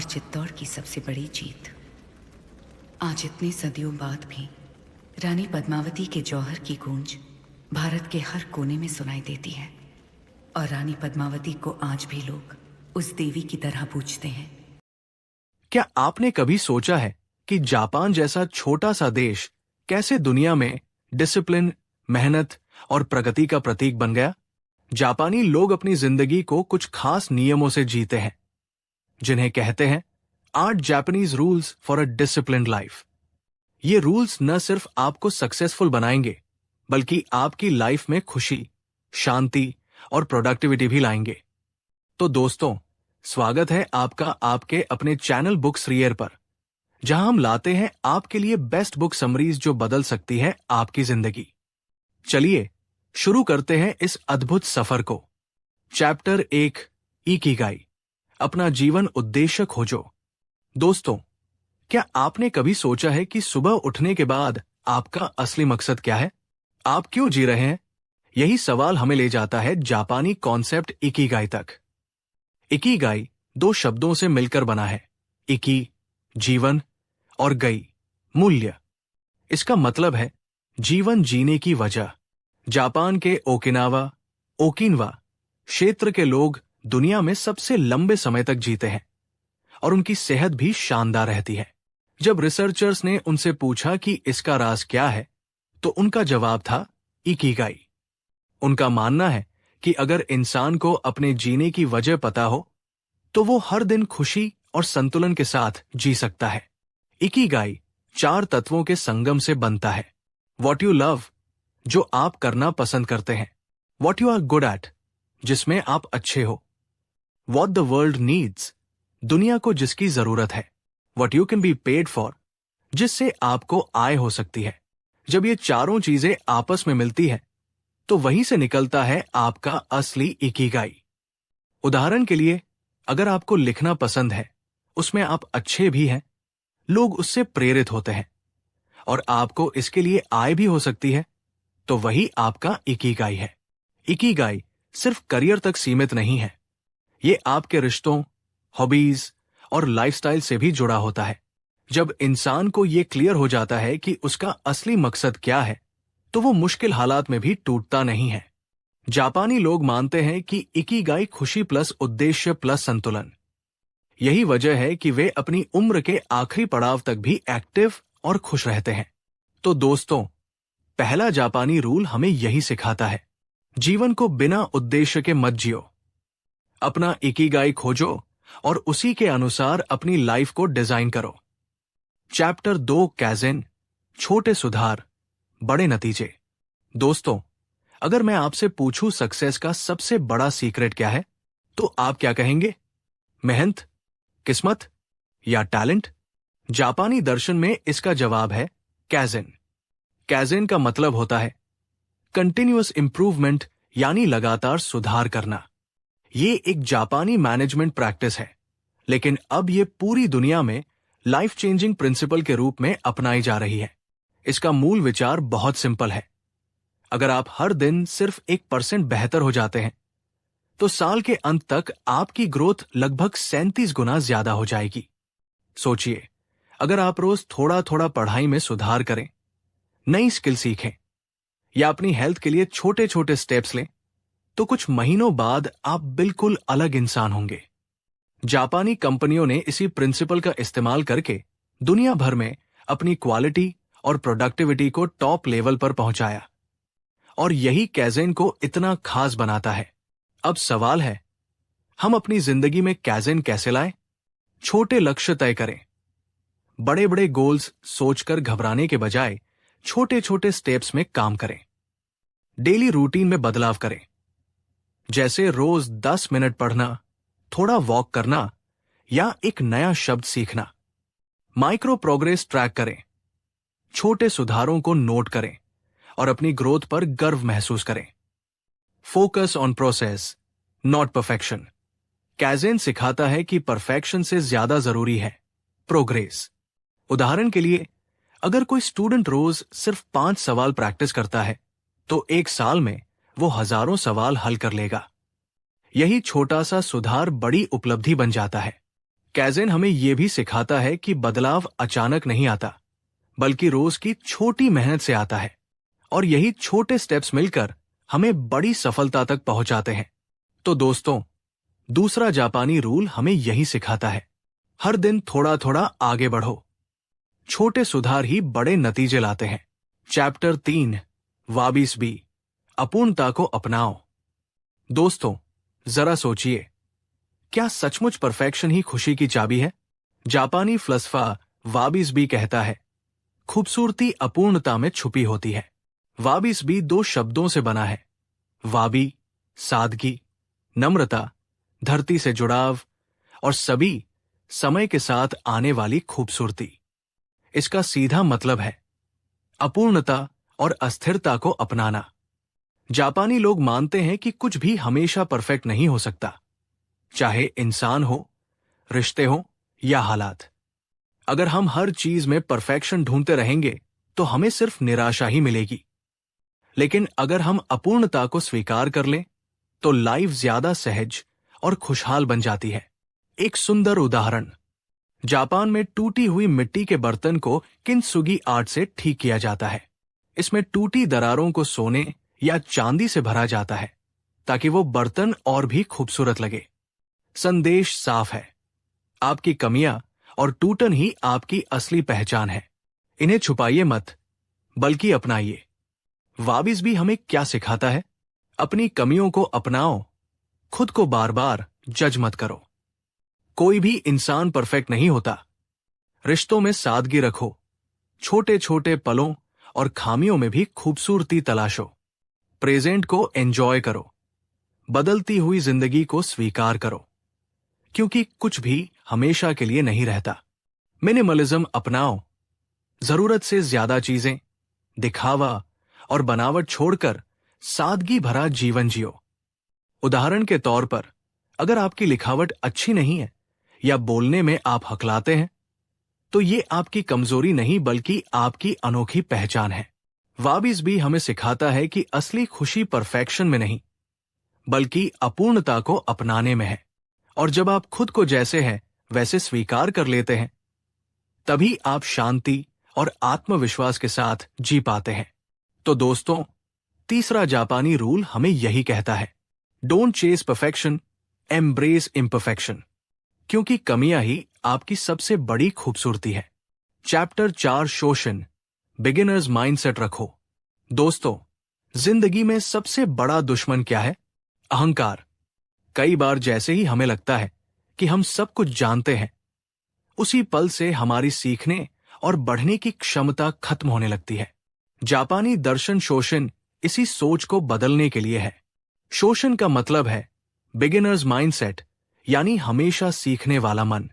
चित्तौड़ की सबसे बड़ी जीत। आज इतने सदियों बाद भी रानी पद्मावती के जौहर की गूंज भारत के हर कोने में सुनाई देती है और रानी पद्मावती को आज भी लोग उस देवी की तरह पूजते हैं। क्या आपने कभी सोचा है कि जापान जैसा छोटा सा देश कैसे दुनिया में डिसिप्लिन, मेहनत और प्रगति का प्रतीक बन गया? जापानी लोग अपनी जिंदगी को कुछ खास नियमों से जीते हैं, जिन्हें कहते हैं 8 Japanese rules for a disciplined life. ये रूल्स न सिर्फ आपको सक्सेसफुल बनाएंगे, बल्कि आपकी लाइफ में खुशी, शांति और प्रोडक्टिविटी भी लाएंगे। तो दोस्तों, स्वागत है आपका आपके अपने चैनल बुक्स रियर पर, जहां हम लाते हैं आपके लिए बेस्ट बुक समरीज जो बदल सकती है आपकी जिंदगी। चलिए शुरू करते हैं इस अद्भुत सफर को। चैप्टर 1, इकिगाई, अपना जीवन उद्देश्य खोजो। दोस्तों, क्या आपने कभी सोचा है कि सुबह उठने के बाद आपका असली मकसद क्या है? आप क्यों जी रहे हैं? यही सवाल हमें ले जाता है जापानी कॉन्सेप्ट इकिगाई तक। इकिगाई 2 शब्दों से मिलकर बना है, इकी जीवन और गई मूल्य। इसका मतलब है जीवन जीने की वजह। जापान के ओकिनावा क्षेत्र के लोग दुनिया में सबसे लंबे समय तक जीते हैं और उनकी सेहत भी शानदार रहती है। जब रिसर्चर्स ने उनसे पूछा कि इसका राज क्या है, तो उनका जवाब था इकिगाई। उनका मानना है कि अगर इंसान को अपने जीने की वजह पता हो, तो वो हर दिन खुशी और संतुलन के साथ जी सकता है। इकिगाई 4 तत्वों के संगम से बनता है। वॉट यू लव, जो आप करना पसंद करते हैं। What you are good at, जिसमें आप अच्छे हो। वॉट द वर्ल्ड नीड्स, दुनिया को जिसकी जरूरत है। What you can be paid for, जिससे आपको आय हो सकती है। जब ये चारों चीजें आपस में मिलती है, तो वहीं से निकलता है आपका असली इकिगाई। उदाहरण के लिए, अगर आपको लिखना पसंद है, उसमें आप अच्छे भी हैं, लोग उससे प्रेरित होते हैं और आपको इसके लिए आय भी हो सकती है, तो वही आपका इकिगाई है। इकिगाई सिर्फ करियर तक सीमित नहीं है, ये आपके रिश्तों, हॉबीज और लाइफस्टाइल से भी जुड़ा होता है। जब इंसान को ये क्लियर हो जाता है कि उसका असली मकसद क्या है, तो वो मुश्किल हालात में भी टूटता नहीं है। जापानी लोग मानते हैं कि इकिगाई खुशी प्लस उद्देश्य प्लस संतुलन। यही वजह है कि वे अपनी उम्र के आखिरी पड़ाव तक भी एक्टिव और खुश रहते हैं। तो दोस्तों, पहला जापानी रूल हमें यही सिखाता है, जीवन को बिना उद्देश्य के मत जियो। अपना इकिगाई खोजो और उसी के अनुसार अपनी लाइफ को डिजाइन करो। चैप्टर 2, कैज़ेन, छोटे सुधार बड़े नतीजे। दोस्तों, अगर मैं आपसे पूछूं सक्सेस का सबसे बड़ा सीक्रेट क्या है, तो आप क्या कहेंगे? मेहनत, किस्मत या टैलेंट? जापानी दर्शन में इसका जवाब है कैज़ेन। कैज़ेन का मतलब होता है कंटिन्यूअस इंप्रूवमेंट, यानी लगातार सुधार करना। ये एक जापानी मैनेजमेंट प्रैक्टिस है, लेकिन अब ये पूरी दुनिया में लाइफ चेंजिंग प्रिंसिपल के रूप में अपनाई जा रही है। इसका मूल विचार बहुत सिंपल है। अगर आप हर दिन सिर्फ 1% बेहतर हो जाते हैं, तो साल के अंत तक आपकी ग्रोथ लगभग 37 गुना ज्यादा हो जाएगी। सोचिए, अगर आप रोज थोड़ा थोड़ा पढ़ाई में सुधार करें, नई स्किल सीखें या अपनी हेल्थ के लिए छोटे छोटे स्टेप्स लें, तो कुछ महीनों बाद आप बिल्कुल अलग इंसान होंगे। जापानी कंपनियों ने इसी प्रिंसिपल का इस्तेमाल करके दुनिया भर में अपनी क्वालिटी और प्रोडक्टिविटी को टॉप लेवल पर पहुंचाया, और यही कैज़ेन को इतना खास बनाता है। अब सवाल है, हम अपनी जिंदगी में कैज़ेन कैसे लाएं? छोटे लक्ष्य तय करें। बड़े बड़े गोल्स सोचकर घबराने के बजाय छोटे छोटे स्टेप्स में काम करें। डेली रूटीन में बदलाव करें, जैसे रोज 10 मिनट पढ़ना, थोड़ा वॉक करना या एक नया शब्द सीखना। माइक्रो प्रोग्रेस ट्रैक करें, छोटे सुधारों को नोट करें और अपनी ग्रोथ पर गर्व महसूस करें। Focus on process, not perfection. Kaizen सिखाता है कि परफेक्शन से ज्यादा जरूरी है प्रोग्रेस। उदाहरण के लिए, अगर कोई स्टूडेंट रोज सिर्फ 5 सवाल प्रैक्टिस करता है, तो 1 साल में वो हजारों सवाल हल कर लेगा। यही छोटा सा सुधार बड़ी उपलब्धि बन जाता है। कैज़ेन हमें यह भी सिखाता है कि बदलाव अचानक नहीं आता, बल्कि रोज की छोटी मेहनत से आता है, और यही छोटे स्टेप्स मिलकर हमें बड़ी सफलता तक पहुंचाते हैं। तो दोस्तों, दूसरा जापानी रूल हमें यही सिखाता है, हर दिन थोड़ा थोड़ा आगे बढ़ो। छोटे सुधार ही बड़े नतीजे लाते हैं। चैप्टर 3, वाबिस बी, अपूर्णता को अपनाओ। दोस्तों, जरा सोचिए, क्या सचमुच परफेक्शन ही खुशी की चाबी है? जापानी फिलोसोफर वाबिस बी कहता है, खूबसूरती अपूर्णता में छुपी होती है। वाबिस बी 2 शब्दों से बना है, वाबी सादगी, नम्रता, धरती से जुड़ाव, और सभी समय के साथ आने वाली खूबसूरती। इसका सीधा मतलब है अपूर्णता और अस्थिरता को अपनाना। जापानी लोग मानते हैं कि कुछ भी हमेशा परफेक्ट नहीं हो सकता, चाहे इंसान हो, रिश्ते हो या हालात। अगर हम हर चीज में परफेक्शन ढूंढते रहेंगे तो हमें सिर्फ निराशा ही मिलेगी। लेकिन अगर हम अपूर्णता को स्वीकार कर लें तो लाइफ ज्यादा सहज और खुशहाल बन जाती है। एक सुंदर उदाहरण, जापान में टूटी हुई मिट्टी के बर्तन को किंत्सुगी आर्ट से ठीक किया जाता है। इसमें टूटी दरारों को सोने या चांदी से भरा जाता है ताकि वो बर्तन और भी खूबसूरत लगे। संदेश साफ है, आपकी कमियां और टूटन ही आपकी असली पहचान है। इन्हें छुपाइए मत, बल्कि अपनाइए। वाबिस भी हमें क्या सिखाता है? अपनी कमियों को अपनाओ, खुद को बार बार जज मत करो। कोई भी इंसान परफेक्ट नहीं होता। रिश्तों में सादगी रखो, छोटे छोटे पलों और खामियों में भी खूबसूरती तलाशो। प्रेजेंट को एंजॉय करो, बदलती हुई जिंदगी को स्वीकार करो, क्योंकि कुछ भी हमेशा के लिए नहीं रहता। मिनिमलिज्म अपनाओ, जरूरत से ज्यादा चीजें, दिखावा और बनावट छोड़कर सादगी भरा जीवन जियो। उदाहरण के तौर पर, अगर आपकी लिखावट अच्छी नहीं है या बोलने में आप हकलाते हैं, तो ये आपकी कमजोरी नहीं बल्कि आपकी अनोखी पहचान है। वाबिस भी हमें सिखाता है कि असली खुशी परफेक्शन में नहीं, बल्कि अपूर्णता को अपनाने में है। और जब आप खुद को जैसे हैं वैसे स्वीकार कर लेते हैं, तभी आप शांति और आत्मविश्वास के साथ जी पाते हैं। तो दोस्तों, तीसरा जापानी रूल हमें यही कहता है, don't chase perfection, embrace imperfection, क्योंकि कमियां ही आपकी सबसे बड़ी खूबसूरती है। चैप्टर 4, शोशन, बिगिनर्स माइंडसेट रखो। दोस्तों, जिंदगी में सबसे बड़ा दुश्मन क्या है? अहंकार। कई बार जैसे ही हमें लगता है कि हम सब कुछ जानते हैं, उसी पल से हमारी सीखने और बढ़ने की क्षमता खत्म होने लगती है। जापानी दर्शन शोशन इसी सोच को बदलने के लिए है। शोशन का मतलब है बिगिनर्स माइंडसेट, यानी हमेशा सीखने वाला मन।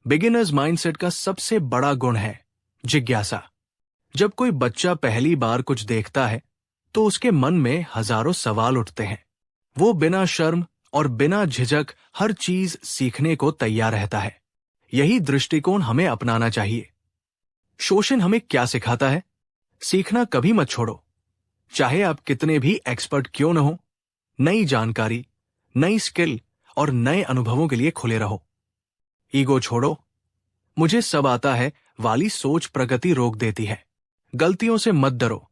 बिगिनर्स माइंडसेट का सबसे बड़ा गुण है जिज्ञासा। जब कोई बच्चा पहली बार कुछ देखता है तो उसके मन में हजारों सवाल उठते हैं। वो बिना शर्म और बिना झिझक हर चीज सीखने को तैयार रहता है। यही दृष्टिकोण हमें अपनाना चाहिए। शोशन हमें क्या सिखाता है? सीखना कभी मत छोड़ो, चाहे आप कितने भी एक्सपर्ट क्यों न हो। नई जानकारी, नई स्किल और नए अनुभवों के लिए खुले रहो। ईगो छोड़ो, मुझे सब आता है वाली सोच प्रगति रोक देती है। गलतियों से मत डरो।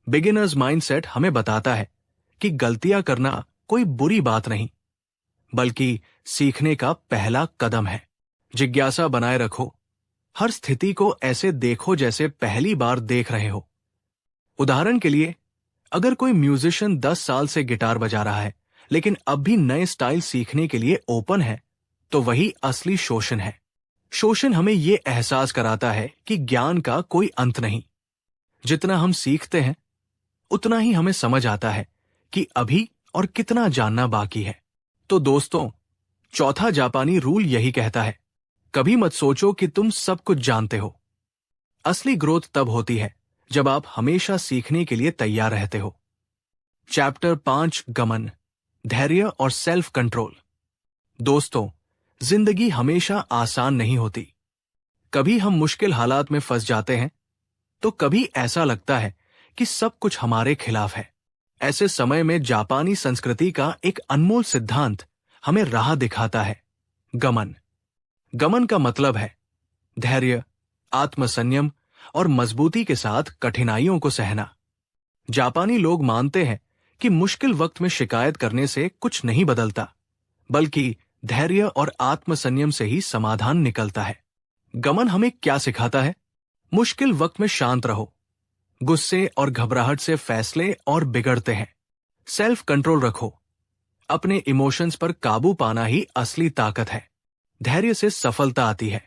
बिगिनर्स माइंडसेट हमें बताता है कि गलतियां करना कोई बुरी बात नहीं, बल्कि सीखने का पहला कदम है। जिज्ञासा बनाए रखो, हर स्थिति को ऐसे देखो जैसे पहली बार देख रहे हो। उदाहरण के लिए, अगर कोई म्यूजिशियन 10 साल से गिटार बजा रहा है लेकिन अब भी नए स्टाइल सीखने के लिए ओपन है, तो वही असली शोशन है। शोशन हमें यह एहसास कराता है कि ज्ञान का कोई अंत नहीं। जितना हम सीखते हैं, उतना ही हमें समझ आता है कि अभी और कितना जानना बाकी है। तो दोस्तों, चौथा जापानी रूल यही कहता है, कभी मत सोचो कि तुम सब कुछ जानते हो। असली ग्रोथ तब होती है जब आप हमेशा सीखने के लिए तैयार रहते हो। चैप्टर 5, गमन, धैर्य और सेल्फ कंट्रोल। दोस्तों, जिंदगी हमेशा आसान नहीं होती। कभी हम मुश्किल हालात में फंस जाते हैं, तो कभी ऐसा लगता है कि सब कुछ हमारे खिलाफ है। ऐसे समय में जापानी संस्कृति का एक अनमोल सिद्धांत हमें राह दिखाता है, गमन। गमन का मतलब है धैर्य, आत्मसंयम और मजबूती के साथ कठिनाइयों को सहना। जापानी लोग मानते हैं कि मुश्किल वक्त में शिकायत करने से कुछ नहीं बदलता, बल्कि धैर्य और आत्मसंयम से ही समाधान निकलता है। गमन हमें क्या सिखाता है? मुश्किल वक्त में शांत रहो। गुस्से और घबराहट से फैसले और बिगड़ते हैं। सेल्फ कंट्रोल रखो। अपने इमोशंस पर काबू पाना ही असली ताकत है। धैर्य से सफलता आती है।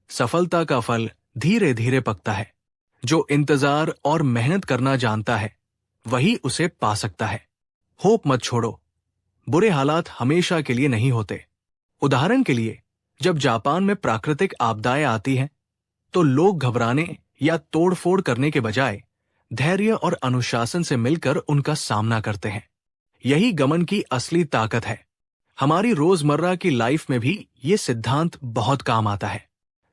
सफलता का फल धीरे धीरे पकता है। जो इंतजार और मेहनत करना जानता है वही उसे पा सकता है। होप मत छोड़ो। बुरे हालात हमेशा के लिए नहीं होते। उदाहरण के लिए, जब जापान में प्राकृतिक आपदाएं आती हैं तो लोग घबराने या तोड़फोड़ करने के बजाय धैर्य और अनुशासन से मिलकर उनका सामना करते हैं। यही गमन की असली ताकत है। हमारी रोजमर्रा की लाइफ में भी ये सिद्धांत बहुत काम आता है।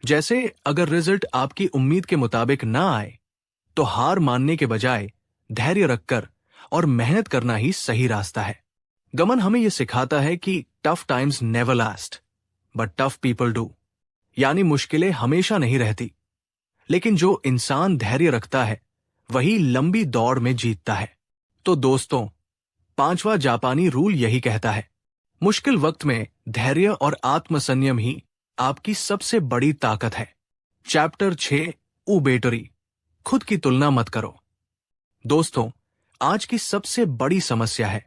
जैसे अगर रिजल्ट आपकी उम्मीद के मुताबिक ना आए तो हार मानने के बजाय धैर्य रखकर और मेहनत करना ही सही रास्ता है। गमन हमें यह सिखाता है कि tough times never last but tough people do. यानी मुश्किलें हमेशा नहीं रहती, लेकिन जो इंसान धैर्य रखता है वही लंबी दौड़ में जीतता है। तो दोस्तों, 5वां जापानी रूल यही कहता है, मुश्किल वक्त में धैर्य और आत्मसंयम ही आपकी सबसे बड़ी ताकत है। चैप्टर 6 उबेटरी, खुद की तुलना मत करो। दोस्तों, आज की सबसे बड़ी समस्या है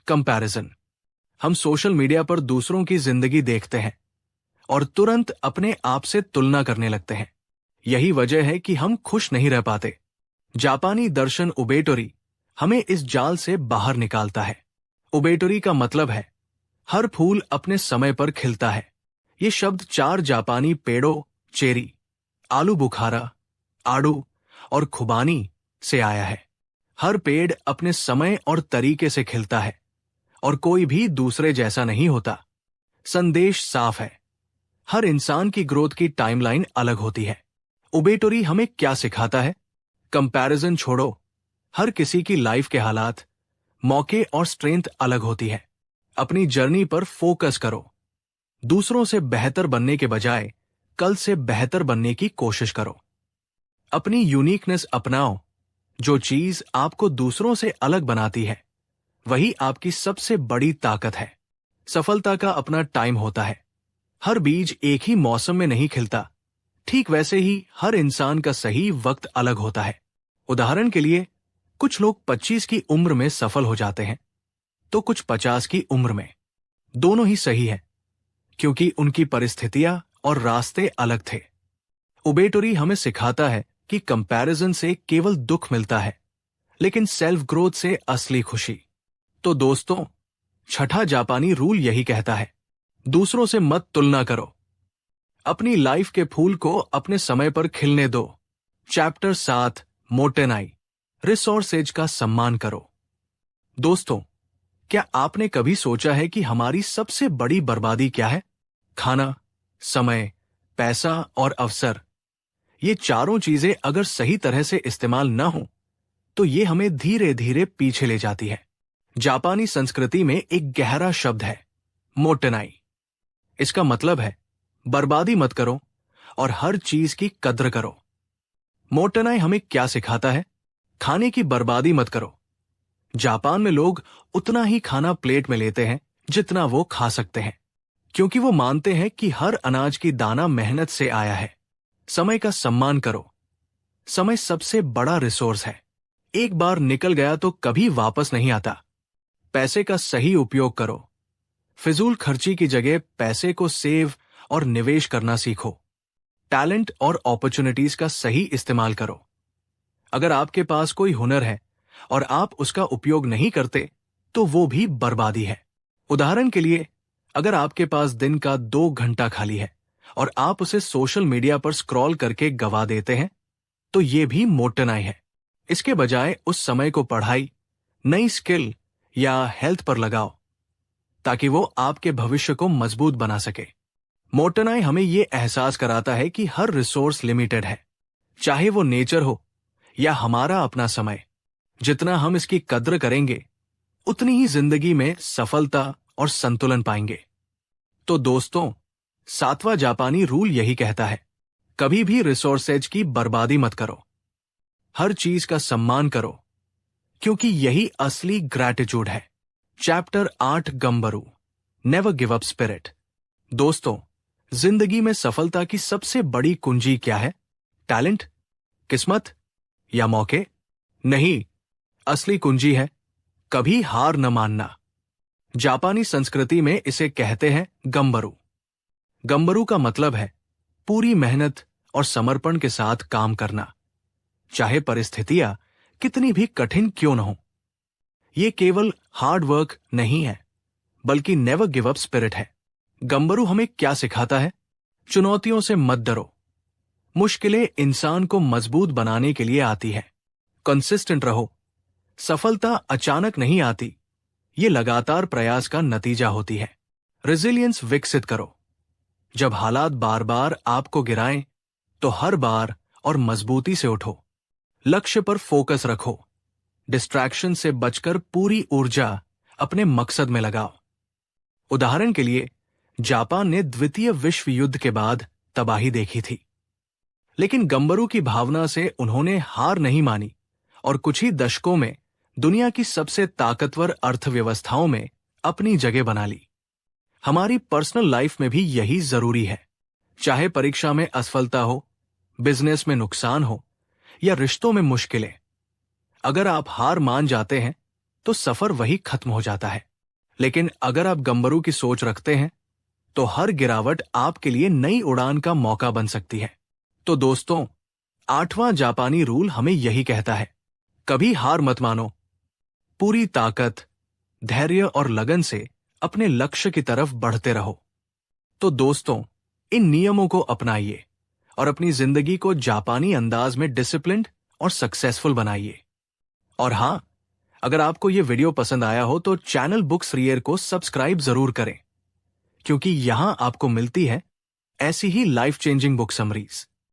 कंपैरिजन। हम सोशल मीडिया पर दूसरों की जिंदगी देखते हैं और तुरंत अपने आप से तुलना करने लगते हैं। यही वजह है कि हम खुश नहीं रह पाते। जापानी दर्शन उबेटोरी हमें इस जाल से बाहर निकालता है। उबेटोरी का मतलब है हर फूल अपने समय पर खिलता है। ये शब्द 4 जापानी पेड़ों चेरी, आलू बुखारा, आड़ू और खुबानी से आया है। हर पेड़ अपने समय और तरीके से खिलता है और कोई भी दूसरे जैसा नहीं होता। संदेश साफ है, हर इंसान की ग्रोथ की टाइमलाइन अलग होती है। उबेटोरी हमें क्या सिखाता है? कंपैरिजन छोड़ो। हर किसी की लाइफ के हालात, मौके और स्ट्रेंथ अलग होती है। अपनी जर्नी पर फोकस करो। दूसरों से बेहतर बनने के बजाय कल से बेहतर बनने की कोशिश करो। अपनी यूनिकनेस अपनाओ। जो चीज आपको दूसरों से अलग बनाती है वही आपकी सबसे बड़ी ताकत है। सफलता का अपना टाइम होता है। हर बीज एक ही मौसम में नहीं खिलता। ठीक वैसे ही हर इंसान का सही वक्त अलग होता है। उदाहरण के लिए, कुछ लोग 25 की उम्र में सफल हो जाते हैं तो कुछ 50 की उम्र में। दोनों ही सही है क्योंकि उनकी परिस्थितियां और रास्ते अलग थे। उबेटोरी हमें सिखाता है कि कंपैरिजन से केवल दुख मिलता है, लेकिन सेल्फ ग्रोथ से असली खुशी। तो दोस्तों, 6ठा जापानी रूल यही कहता है, दूसरों से मत तुलना करो। अपनी लाइफ के फूल को अपने समय पर खिलने दो। चैप्टर 7 मोटेनाई, रिसोर्सेज का सम्मान करो। दोस्तों, क्या आपने कभी सोचा है कि हमारी सबसे बड़ी बर्बादी क्या है? खाना, समय, पैसा और अवसर। ये चारों चीजें अगर सही तरह से इस्तेमाल न हो तो ये हमें धीरे धीरे पीछे ले जाती है। जापानी संस्कृति में एक गहरा शब्द है, मोटेनाई। इसका मतलब है बर्बादी मत करो और हर चीज की कद्र करो। मोटेनाई हमें क्या सिखाता है? खाने की बर्बादी मत करो। जापान में लोग उतना ही खाना प्लेट में लेते हैं जितना वो खा सकते हैं, क्योंकि वो मानते हैं कि हर अनाज की दाना मेहनत से आया है। समय का सम्मान करो। समय सबसे बड़ा रिसोर्स है। एक बार निकल गया तो कभी वापस नहीं आता। पैसे का सही उपयोग करो। फिजूल खर्ची की जगह पैसे को सेव और निवेश करना सीखो। टैलेंट और अपॉर्चुनिटीज का सही इस्तेमाल करो। अगर आपके पास कोई हुनर है और आप उसका उपयोग नहीं करते तो वो भी बर्बादी है। उदाहरण के लिए, अगर आपके पास दिन का 2 घंटा खाली है और आप उसे सोशल मीडिया पर स्क्रॉल करके गवा देते हैं तो ये भी मोटेनाई है। इसके बजाय उस समय को पढ़ाई, नई स्किल या हेल्थ पर लगाओ ताकि वो आपके भविष्य को मजबूत बना सके। मोटेनाई हमें ये एहसास कराता है कि हर रिसोर्स लिमिटेड है, चाहे वो नेचर हो या हमारा अपना समय। जितना हम इसकी कद्र करेंगे उतनी ही जिंदगी में सफलता और संतुलन पाएंगे। तो दोस्तों, 7वां जापानी रूल यही कहता है, कभी भी रिसोर्सेज की बर्बादी मत करो। हर चीज का सम्मान करो, क्योंकि यही असली ग्रैटिट्यूड है। चैप्टर 8 गंबरू, नेवर गिव अप स्पिरिट। दोस्तों, जिंदगी में सफलता की सबसे बड़ी कुंजी क्या है? टैलेंट, किस्मत या मौके? नहीं, असली कुंजी है कभी हार न मानना। जापानी संस्कृति में इसे कहते हैं गंबरू। गंबरू का मतलब है पूरी मेहनत और समर्पण के साथ काम करना, चाहे परिस्थितियां कितनी भी कठिन क्यों न हो। यह केवल हार्ड वर्क नहीं है, बल्कि नेवर गिव अप स्पिरिट है। गंबरू हमें क्या सिखाता है? चुनौतियों से मत डरो। मुश्किलें इंसान को मजबूत बनाने के लिए आती है। कंसिस्टेंट रहो। सफलता अचानक नहीं आती, ये लगातार प्रयास का नतीजा होती है। रेजिलियंस विकसित करो। जब हालात बार बार आपको गिराएं, तो हर बार और मजबूती से उठो। लक्ष्य पर फोकस रखो। डिस्ट्रैक्शन से बचकर पूरी ऊर्जा अपने मकसद में लगाओ। उदाहरण के लिए, जापान ने द्वितीय विश्व युद्ध के बाद तबाही देखी थी, लेकिन गंबरू की भावना से उन्होंने हार नहीं मानी और कुछ ही दशकों में दुनिया की सबसे ताकतवर अर्थव्यवस्थाओं में अपनी जगह बना ली। हमारी पर्सनल लाइफ में भी यही जरूरी है। चाहे परीक्षा में असफलता हो, बिजनेस में नुकसान हो या रिश्तों में मुश्किलें, अगर आप हार मान जाते हैं तो सफर वही खत्म हो जाता है। लेकिन अगर आप गंबरू की सोच रखते हैं, तो हर गिरावट आपके लिए नई उड़ान का मौका बन सकती है। तो दोस्तों, 8वां जापानी रूल हमें यही कहता है, कभी हार मत मानो। पूरी ताकत, धैर्य और लगन से अपने लक्ष्य की तरफ बढ़ते रहो। तो दोस्तों, इन नियमों को अपनाइए और अपनी जिंदगी को जापानी अंदाज में डिसिप्लिन्ड और सक्सेसफुल बनाइए। और हां, अगर आपको यह वीडियो पसंद आया हो तो चैनल बुक्स रियर को सब्सक्राइब जरूर करें, क्योंकि यहां आपको मिलती है ऐसी ही लाइफ चेंजिंग बुक समरीज।